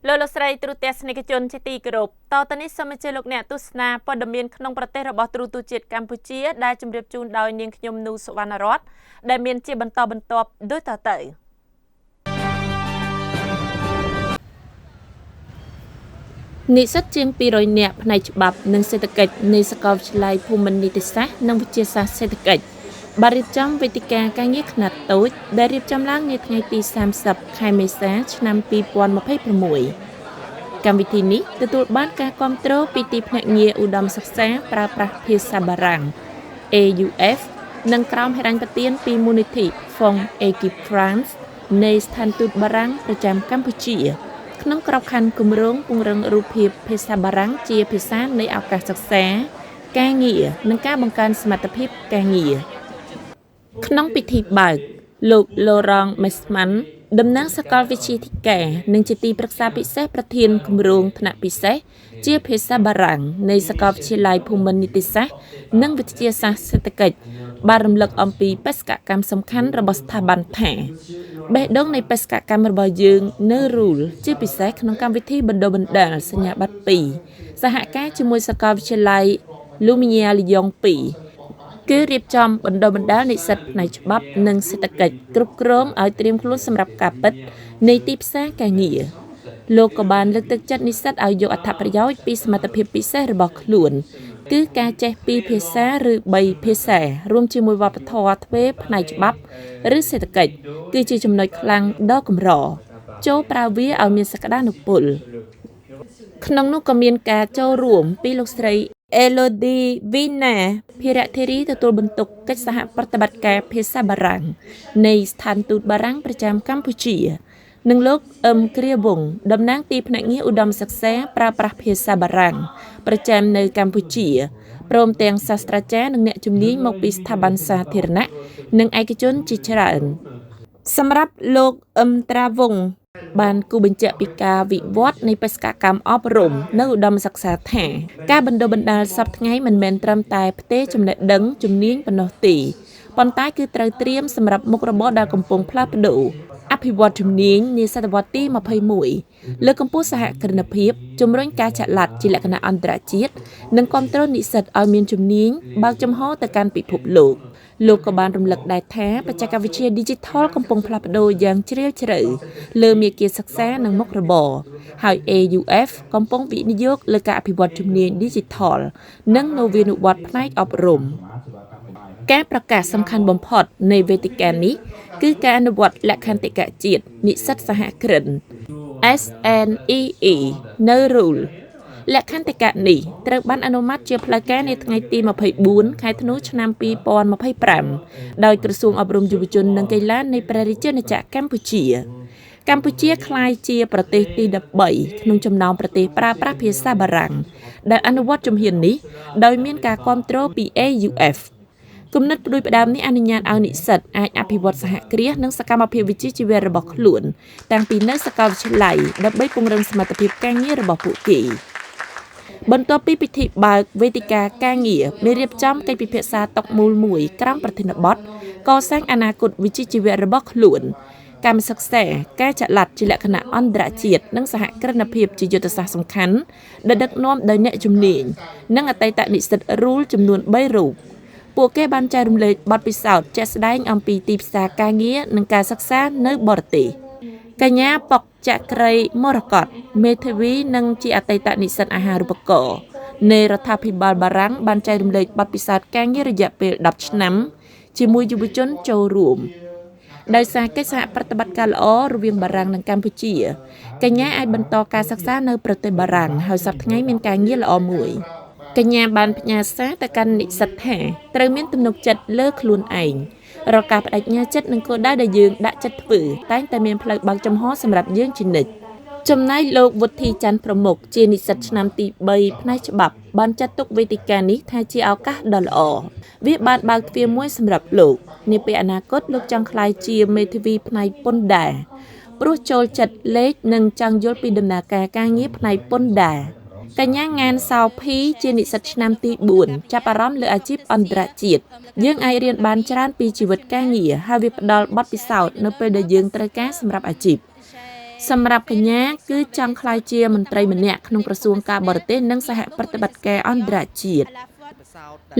លោកស្រីទ្រុទស្សនិកជនជាទីគោរពតទៅនេះសូមអញ្ជើញលោកអ្នកទស្សនាព័ត៌មានក្នុងប្រទេសរបស់ទ្រុទជាតិកម្ពុជាដែលជម្រាបជូនដោយនាងខ្ញុំនូសុវណ្ណរតន៍ដែលមានជាបន្តបន្ទាប់ដូចតទៅនិស្សិតជាង200នាក់ផ្នែកច្បាប់និងសេដ្ឋកិច្ចនៃសាកលវិទ្យាល័យភូមិន្ទនីតិសាស្ត្រនិងវិទ្យាសាស្ត្រសេដ្ឋកិច្ចបានរៀបចំវេទិកាការងារខ្នាតតូចដែលរៀបចំឡើងនាថ្ងៃទី30ខែមេសាឆ្នាំ2026កម្មវិធីនេះទទួលបានការគាំទ្រពីទីភ្នាក់ងារឧត្តមសិក្សាប្រើប្រាស់ភាសាបារាំង AUF និងក្រមហិរញ្ញប្បទានពីមូលនិធិ Fonds Équipe France នៃស្ថានទូតបារាំងប្រចាំកម្ពុជាក្នុងក្របខ័ណ្ឌគម្រោងពង្រឹងរូបភាពភាសាបារាំងជាភាសានៃឱកាសសិក្សាការងារនិងការបង្កើនសមត្ថភាពការងារក្នុងពិធីបើកលោក Laurent Mesman តំណាងសាកលវិទ្យាធិការនិងជាទីប្រឹក្សាពិសេសប្រធានគម្រោងថ្នាក់ពិសេសជាភាសាបារាំងនៃសាកលវិទ្យាល័យភូមិន្ទនីតិសាស្ត្រនិងវិទ្យាសាស្ត្រសេដ្ឋកិច្ចបានរំលឹកអំពីបេសកកម្មសំខាន់របស់ស្ថាប័នថាបេះដូងនៃបេសកកម្មរបស់យើងនៅរូលជាពិសេសក្នុងកម្មវិធីបណ្ដុះបណ្ដាលសញ្ញាបត្រ2សហការជាមួយសាកលវិទ្យាល័យ Lumière Lyon 2គឺរៀបចំបណ្ដុះបណ្ដាលនិស្សិតផ្នែកច្បាប់និងសេដ្ឋកិច្ចគ្រប់គ្រងឲ្យត្រៀមខ្លួនសម្រាប់ការពិតនៃទីផ្សារការងារលោកក៏បានលើកទឹកចិត្តនិស្សិតឲ្យយកអត្ថប្រយោជន៍ពីសមត្ថភាពពិសេសរបស់ខ្លួនគឺការចេះ2ភាសាឬ3ភាសារួមជាមួយវប្បធម៌ទ្វេផ្នែកច្បាប់ឬសេដ្ឋកិច្ចគឺជាចំណុចខ្លាំងដ៏កម្រចូលប្រើវាឲ្យមានសក្តានុពលក្នុងនោះក៏មានការចូលរួមពីលោកស្រី Elodie Vina ភារៈធារីទទួលបន្ទុកកិច្ចសហប្រតិបត្តិការភាសាបារាំងនៃស្ថានទូតបារាំងប្រចាំកម្ពុជានិងលោកគ្រាវងតំណាងទីភ្នាក់ងារឧត្តមសិក្សាប្រើប្រាស់ភាសាបារាំងប្រចាំនៅកម្ពុជាព្រមទាំងសាស្ត្រាចារ្យនិងអ្នកជំនាញមកពីស្ថាប័នសាធារណៈនិងឯកជនជាច្រើនសម្រាប់លោកត្រាវងបានគូបញ្ជាក់ពីការវិវត្តនៃបេសកកម្មអប់រំនៅឧត្តមសិក្សាថាការបណ្ដុះបណ្ដាលសប្តាហ៍ថ្ងៃមិនមែនត្រឹមតែផ្ទេរចំណេះដឹងជំនាញប៉ុណ្ណោះទេប៉ុន្តែគឺត្រូវត្រៀមសម្រាប់មុខរបរដែលកំពុងផ្លាស់ប្ដូរអភិវឌ្ឍជំនាញនាសតវត្សទី21លើកកម្ពស់សហគ្រិនភាពជំរុញការចាក់ឡាត់ជាលក្ខណៈអន្តរជាតិនិងគ្រប់គ្រងនិស្សិតឲ្យមានជំនាញបើកចំហទៅកាន់ពិភពលោកក៏បានរំលឹកដែរថាបច្ចេកវិទ្យា Digital កំពុងផ្លាស់ប្ដូរយ៉ាងជ្រាលជ្រៅលើមាគ៌ាសិក្សានិងមុខរបរហើយ AUF កំពុងវិនិយោគលើការអភិវឌ្ឍជំនាញ Digital និងនវានុវត្តន៍ផ្នែកអប់រំការប្រកាសសំខាន់បំផុតនៃវេទិកានេះគឺការអនុវត្តលក្ខន្តិកៈជាតិនិស្សិតសហគ្រិន SNEE នៅរូលលក្ខន្តិកៈនេះត្រូវបានអនុម័តជាផ្លូវការនៅថ្ងៃទី24ខែធ្នូឆ្នាំ2025ដោយក្រសួងអប់រំយុវជននិងកីឡានៃព្រះរាជាណាចក្រកម្ពុជាក្លាយជាប្រទេសទី13ក្នុងចំណោមប្រទេសប្រើប្រាស់ភាសាបារាំងដែលអនុវត្តជំហាននេះដោយមានការគាំទ្រពី AUF គំនិតផ្ដួចផ្ដើមនេះអនុញ្ញាតឲ្យនិស្សិតអាចអភិវឌ្ឍសហគ្រាសនិងសកម្មភាពវិជ្ជាជីវៈរបស់ខ្លួនតាំងពីនៅសាកលវិទ្យាល័យដើម្បីពង្រឹងសមត្ថភាពការងាររបស់ពួកគេបន្ទាប់ពីពិធីបើកវេទិកាការងារមានរៀបចំកិច្ចពិភាក្សាតុមូលមួយក្រោមប្រធានបទកសាងអនាគតវិជ្ជាជីវៈរបស់ខ្លួនកម្មសិក្សាការចាក់ឡាត់ជាលក្ខណៈអន្តរជាតិនិងសហគ្រិនភាពជាយុទ្ធសាស្ត្រសំខាន់ដែលដឹកនាំដោយអ្នកជំនាញនិងអតីតនិស្សិតរូលចំនួន3រូបពួកគេបានចែករំលែកបទពិសោធន៍ជាក់ស្ដែងអំពីទីផ្សារការងារនិងការសិក្សានៅបរទេសកញ្ញាប៉ុកចក្រីមរកតមេធាវីនិងជាអតីតនិស្សិតអាហារូបករណ៍នៃរដ្ឋាភិបាលបារាំងបានចែករំលែកបទពិសោធន៍ការងាររយៈពេល10ឆ្នាំជាមួយយុវជនចូលរួមដោយសារកិច្ចសហប្រតិបត្តិការល្អរវាងបារាំងនិងកម្ពុជាកញ្ញាអាចបន្តការសិក្សានៅប្រទេសបារាំងហើយសប្តាហ៍ថ្ងៃមានការងារល្អមួយកញ្ញាបានផ្ញើសារទៅកាន់និស្សិតថាត្រូវមានទំនុកចិត្តលើខ្លួនឯងរាល់ការបដិញ្ញាចិត្តនិងគោលដៅដែលយើងដាក់ចិត្តធ្វើតែងតែមានផ្លូវបើកចំហសម្រាប់យើងជានិច្ចចំណែកលោកវុធីច័ន្ទប្រមុខជានិស្សិតឆ្នាំទី3ផ្នែកច្បាប់បានចាត់ទុកវេទិកានេះថាជាឱកាសដ៏ល្អវាបានបើកទ្វារមួយសម្រាប់លោកនាពេលអនាគតលោកចង់ក្លាយជាមេធាវីផ្នែកពន្ធដារព្រោះចូលចិត្តលេខនិងចង់យល់ពីដំណើរការងារផ្នែកពន្ធដារកញ្ញាងានសោភីជានិស្សិតឆ្នាំទី4ចាប់អារម្មណ៍លើអាជីពអន្តរជាតិយើងអាចរៀនបានច្រើនពីជីវិតការងារហើយវាផ្ដល់បទពិសោធន៍នៅពេលដែលយើងត្រូវការសម្រាប់អាជីព សម្រាប់កញ្ញាគឺចង់ក្លាយជាមន្ត្រីម្នាក់ក្នុងក្រសួងការបរទេសនិងសហប្រតិបត្តិការអន្តរជាតិ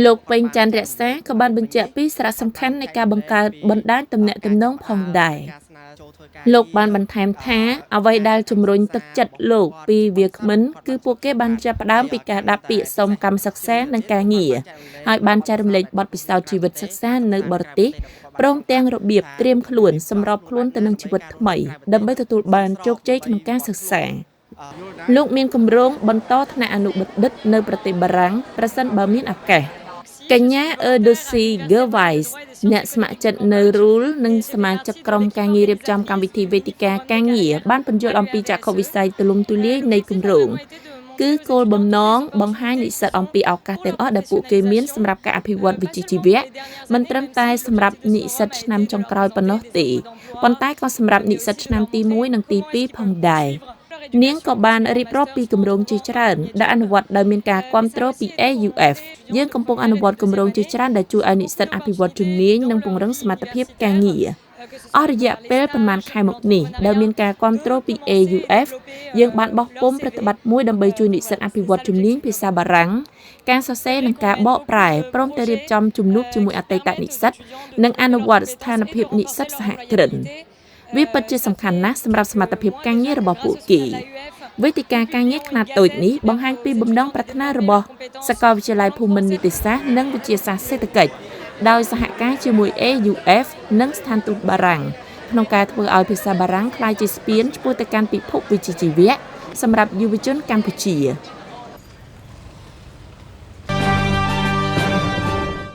លោកពេញច័ន្ទរក្សាក៏បានបញ្ជាក់ពីសារៈសំខាន់នៃការបង្កើតបណ្ដាញទំនាក់ទំនងផងដែរលោកបានបន្ថែមថាអ្វីដែលជំរុញទឹកចិត្តលោកពីវាគ្មិនគឺពួកគេបានចាប់ផ្ដើមពីការដាក់ពាក្យសុំកម្មសិក្សានិងការងារហើយបានចែករំលែកបទពិសោធន៍ជីវិតសិក្សានៅបរទេសព្រមទាំងរបៀបត្រៀមខ្លួនសម្របខ្លួនទៅនឹងជីវិតថ្មីដើម្បីទទួលបានជោគជ័យក្នុងការសិក្សាលោកមានគម្រោងបន្តថ្នាក់អនុបណ្ឌិតនៅប្រទេសបារាំងប្រសិនបើមានឱកាសកញ្ញាអឺដូស៊ីហ្គើវ៉ៃសអ្នកស្ម័គ្រចិត្តនៅរូលនិងសមាជិកក្រុមការងាររៀបចំកម្មវិធីវេទិកាការងារបានបញ្យល់អំពីចក្ខុវិស័យទូលំទូលាយនៃគម្រោងគឺគោលបំណងបង្ហាញនិស្សិតអំពីឱកាសទាំងអស់ដែលពួកគេមានសម្រាប់ការអភិវឌ្ឍវិជ្ជាជីវៈមិនត្រឹមតែសម្រាប់និស្សិតឆ្នាំចុងក្រោយប៉ុណ្ណោះទេប៉ុន្តែក៏សម្រាប់និស្សិតឆ្នាំទី1និងទី2ផងដែរនាងក៏បានរៀបរាប់ពីគម្រោងជាច្រើនដែលអនុវត្តដោយមានការគាំទ្រពី AUF យើងកំពុងអនុវត្តគម្រោងជាច្រើនដែលជួយឲ្យនិស្សិតអភិវឌ្ឍជំនាញនិងពង្រឹងសមត្ថភាពការងារអស់រយៈពេលប្រមាណខែមកនេះដែលមានការគាំទ្រពី AUF យើងបានបោះពុម្ពប្រតិបត្តិមួយដើម្បីជួយនិស្សិតអភិវឌ្ឍជំនាញភាសាបារាំងការសរសេរនិងការបកប្រែព្រមទាំងរៀបចំជំនួបជាមួយអតីតនិស្សិតនិងអនុវត្តស្ថានភាពនិស្សិតសហគ្រិនវាពិតជាសំខាន់ណាស់សម្រាប់សមត្ថភាពការងាររបស់ពួកគេវេទិកាការងារខ្នាតតូចនេះបង្ហាញពីបំណងប្រាថ្នារបស់សាកលវិទ្យាល័យភូមិន្ទនីតិសាស្ត្រនិងវិទ្យាសាស្ត្រសេដ្ឋកិច្ចដោយសហការជាមួយ AUF និងស្ថានទូតបារាំងក្នុងការធ្វើឲ្យភាសាបារាំងក្លាយជាស្ពានឆ្ពោះទៅកាន់ពិភពវិជ្ជាជីវៈសម្រាប់យុវជនកម្ពុជា។